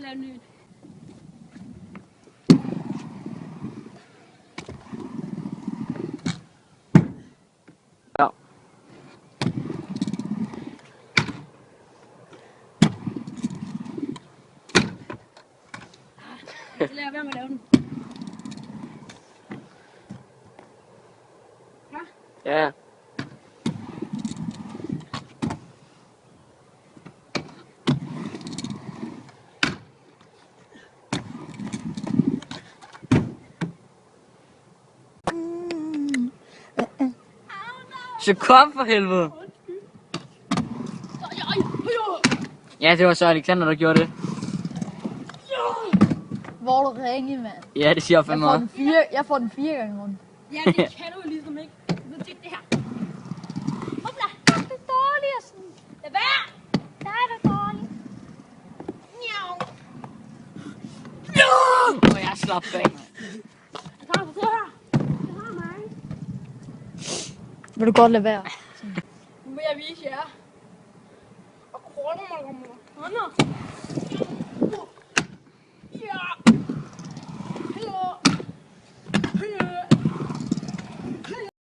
lave en ny. Ja. Så lader jeg være med at lave den. Ja. Så kom for helvede. Ja, det var så Alexander, der gjorde det. Hvor du ringe, mand. Ja, det siger jeg fandme meget. Jeg får den 4 gange rundt. Ja, det kan du ligesom ikke. Du ved det her. Hopla. Det er dårligt og sådan. Lad være. Der er det dårligt. Miau. Åh, jeg slap bag, mand. Jeg tager det her. Det har mig. Vil du godt lade være? Nu vil jeg vise jer. Og kroner mig.